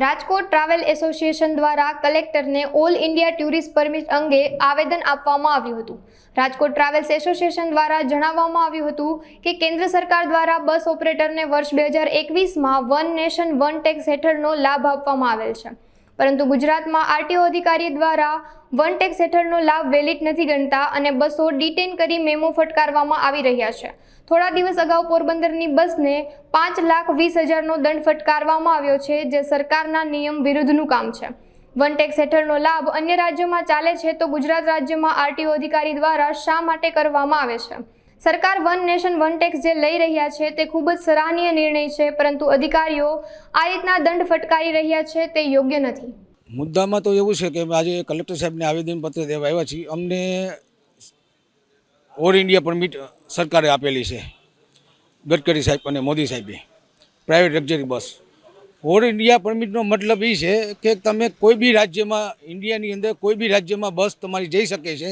Rajkot travel association દ્વારા કલેક્ટરને all India tourist permit અંગે આવેદન આપવામાં આવ્યું હતું। રાજકોટ ટ્રાવેલ્સ એસોસિએશન દ્વારા જણાવવામાં આવ્યું હતું કે કેન્દ્ર સરકાર દ્વારા બસ ઓપરેટરને વર્ષ 2021માં વન નેશન વન ટેક્સ હેઠળનો લાભ આપવામાં આવેલ છે, પરંતુ ગુજરાતમાં આરટીઓ અધિકારી દ્વારા વન ટેક્સ હેઠળનો લાભ વેલિડ નથી ગણતા અને બસો ડિટેન કરી મેમો ફટકારવામાં આવી રહ્યા છે। થોડા દિવસ અગાઉ પોરબંદરની બસને 5,20,000નો દંડ ફટકારવામાં આવ્યો છે, જે સરકારના નિયમ વિરુદ્ધનું કામ છે। વન ટેક્સ હેઠળનો લાભ અન્ય રાજ્યોમાં ચાલે છે તો ગુજરાત રાજ્યમાં આરટીઓ અધિકારી દ્વારા શા માટે કરવામાં આવે છે? સરકાર વન નેશન વન ટેક્સ જે લઈ રહ્યા છે તે ખૂબ જ સરાહનીય નિર્ણય છે, પરંતુ અધિકારીઓ આ રીતના દંડ ફટકારી રહ્યા છે તે યોગ્ય નથી। મુદ્દામાં તો એવું છે કે આજે કલેક્ટર સાહેબને આવેદનપત્ર દેવા આવ્યા છીએ। અમને ઓલ ઇન્ડિયા પરમિટ સરકારે આપેલી છે, ગડકરી સાહેબ અને મોદી સાહેબે, private luxury bus. All India પરમિટનો મતલબ એ છે કે તમે કોઈ બી રાજ્યમાં, ઇન્ડિયાની અંદર કોઈ બી રાજ્યમાં બસ તમારી જઈ શકે છે,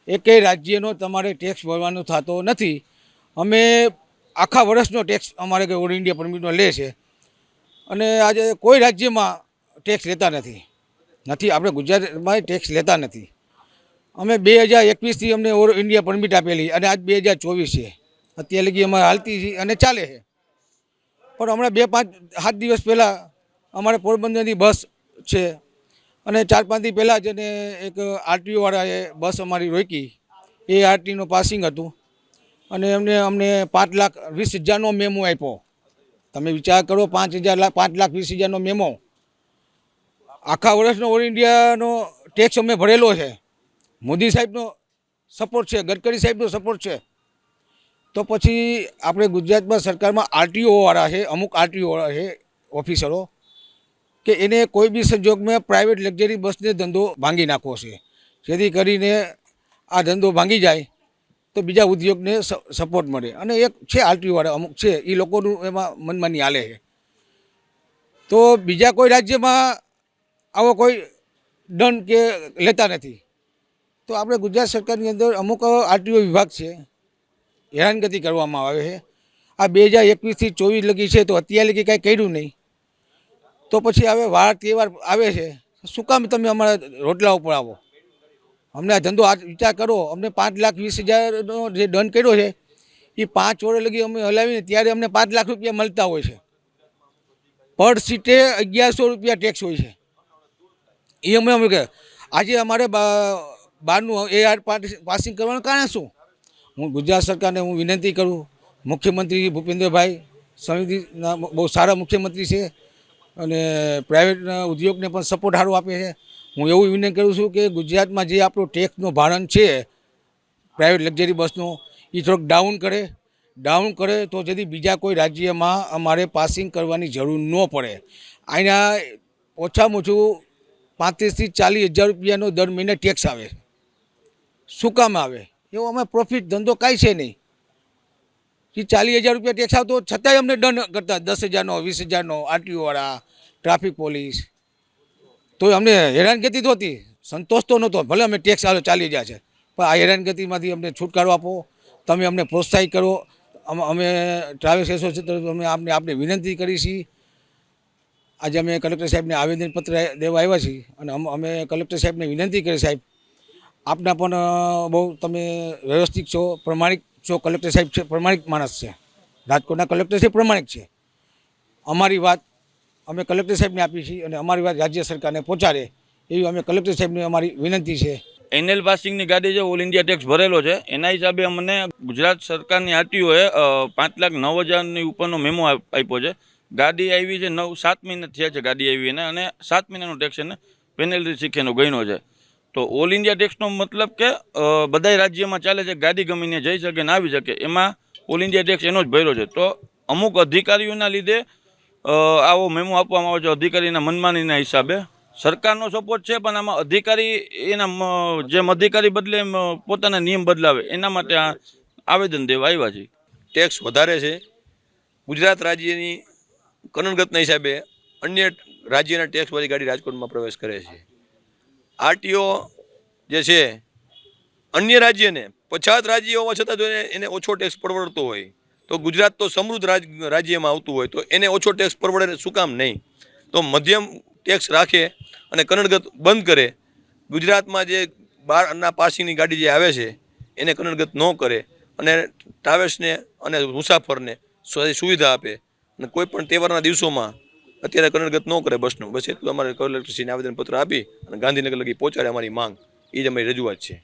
એકેય રાજ્યનો તમારે ટેક્સ ભરવાનો થતો નથી। અમે આખા વર્ષનો ટેક્સ અમારે ઓલ ઇન્ડિયા પરમિટનો લે છે અને આજે કોઈ રાજ્યમાં ટેક્સ લેતા નથી। આપણે ગુજરાતમાં ટેક્સ લેતા નથી। અમે 2021થી અમને ઓલ ઇન્ડિયા પરમિટ આપેલી અને આજ 2024 છે, અત્યારે લગી અમારે હાલતી અને ચાલે છે। પણ હમણાં 2-5-7 દિવસ પહેલાં અમારે પોરબંદરની બસ છે અને 4-5 દી પહેલાં જ એને એક આરટીઓવાળાએ બસ અમારી રોકી। એ આરટીનું પાસિંગ હતું અને અમને 5,20,000નો મેમો આપ્યો। તમે વિચાર કરો, 5,20,000નો મેમો। આખા વર્ષનો ઓલ ઇન્ડિયાનો ટેક્સ અમે ભરેલો છે, મોદી સાહેબનો સપોર્ટ છે, ગડકરી સાહેબનો સપોર્ટ છે, તો પછી આપણે ગુજરાતમાં સરકારમાં આરટીઓવાળા છે, અમુક આરટીઓવાળા છે ઓફિસરો, કે એને કોઈ બી સંજોગમાં પ્રાઇવેટ લક્ઝરી બસને ધંધો ભાંગી નાખવો છે, જેથી કરીને આ ધંધો ભાંગી જાય તો બીજા ઉદ્યોગને સપોર્ટ મળે। અને એક છે આરટીઓવાળા અમુક છે, એ લોકોનું એમાં મનમાની હાલે છે, તો બીજા કોઈ રાજ્યમાં આવો કોઈ દંડ કે લેતા નથી। તો આપણે ગુજરાત સરકારની અંદર અમુક આરટીઓ વિભાગ છે, હેરાનગતિ કરવામાં આવે છે। આ 2021થી 24 લગી છે તો અત્યારે લગી કાંઈ કર્યું નહીં, તો પછી હવે વાર તહેવાર આવે છે, શું કામ તમે અમારા રોટલા ઉપર આવો? અમને આ ધંધો વિચાર કરો, અમને 5,20,000નો જે દંડ કર્યો છે એ 5 વર્ષ લગી અમે હલાવીને ત્યારે અમને 5 લાખ રૂપિયા મળતા હોય છે। પર સીટે 1,100 રૂપિયા ટેક્સ હોય છે। એ અમે કે આજે અમારે બહારનું એઆર પાસિંગ કરવાનું કારણ શું? હું ગુજરાત સરકારને વિનંતી કરું, મુખ્યમંત્રી ભૂપેન્દ્રભાઈ સમિતિના બહુ સારા મુખ્યમંત્રી છે અને પ્રાઇવેટ ઉદ્યોગને પણ સપોર્ટ સારો આપે છે। હું એવું વિનંતી કરું છું કે ગુજરાતમાં જે આપણો ટેક્સનો ભારણ છે પ્રાઇવેટ લક્ઝરી બસનો, એ થોડોક ડાઉન કરે તો જેથી બીજા કોઈ રાજ્યમાં અમારે પાસિંગ કરવાની જરૂર ન પડે। અહીંના ઓછામાં ઓછું 35,000થી 40,000 રૂપિયાનો દર મહિને ટેક્સ આવે। શું કામ આવે? એવો અમે પ્રોફિટ ધંધો કાંઈ છે નહીં। એ 40,000 રૂપિયા ટેક્સ આવતો છતાંય અમને દંડ કરતા 10,000નો 20,000નો આરટીઓવાળા, ટ્રાફિક પોલીસ, તો અમને હેરાનગતિ તો હતી, સંતોષ તો નહોતો। ભલે અમે ટેક્સ આવે 40,000 છે, પણ આ હેરાનગતિમાંથી અમને છુટકારો આપો, તમે અમને પ્રોત્સાહિત કરો। અમે ટ્રાવેલ્સ એસોસિએશન આપણે વિનંતી કરી છીએ। આજે અમે કલેક્ટર સાહેબને આવેદનપત્ર દેવા આવ્યા છીએ અને અમે કલેક્ટર સાહેબને વિનંતી કરી, સાહેબ આપના પણ બહુ તમે વ્યવસ્થિત છો, પ્રમાણિક છો। કલેક્ટર સાહેબ છે પ્રમાણિક માણસ છે, રાજકોટના કલેક્ટર સાહેબ પ્રમાણિક છે। અમારી વાત અમે કલેક્ટર સાહેબને આપી છીએ અને અમારી વાત રાજ્ય સરકારને પહોંચાડે એવી અમે કલેક્ટર સાહેબને અમારી વિનંતી છે। એનએલ પાસિંગની ગાડી જે ઓલ ઇન્ડિયા ટેક્સ ભરેલો છે એના હિસાબે અમને ગુજરાત સરકારની આરટીઓએ 5,09,000ની ઉપરનો મેમો આપ્યો છે। ગાડી આવી છે 7 મહિના થયા છે ગાડી આવી એને, અને 7 મહિનાનો ટેક્સ એને પેનલ્ટી શીખેનો ગણ્યો છે। તો ઓલ ઇન્ડિયા ટેક્સનો મતલબ કે બધા રાજ્યમાં ચાલે છે, ગાડી ગમીને જઈ શકે ને આવી શકે, એમાં ઓલ ઇન્ડિયા ટેક્સ એનો જ ભર્યો છે। તો અમુક અધિકારીઓના લીધે આવો મેમો આપવામાં આવે છે, અધિકારીના મનમાનીના હિસાબે। સરકારનો સપોર્ટ છે, પણ આમાં અધિકારી એના જેમ અધિકારી બદલે એમ પોતાના નિયમ બદલાવે, એના માટે આ આવેદન દેવા આવ્યા છે। ટેક્સ વધારે છે ગુજરાત રાજ્યની કનનગતના હિસાબે અન્ય રાજ્યના ટેક્સવાળી ગાડી રાજકોટમાં પ્રવેશ કરે છે। આરટીઓ જે છે અન્ય રાજ્યને 50 રાજ્ય હોવા છતાં જો એને ઓછો ટેક્સ પરવડતો હોય તો ગુજરાત તો સમૃદ્ધ રાજ્યમાં આવતું હોય તો એને ઓછો ટેક્સ પરવડે શું કામ નહીં? તો મધ્યમ ટેક્સ રાખે અને કનડગત બંધ કરે. ગુજરાતમાં જે બહારના પાસિંગની ગાડી જે આવે છે એને કનડગત ન કરે અને ટ્રાવેલ્સને અને મુસાફરને સુવિધા આપે અને કોઈ પણ તહેવારના દિવસોમાં અત્યારે કનડગત ન કરે બસનું. બસ એટલું અમારે કલેક્ટરશ્રીને આવેદનપત્ર આપી અને ગાંધીનગર લગી પહોંચાડે અમારી માંગ, એ જ અમારી રજૂઆત છે.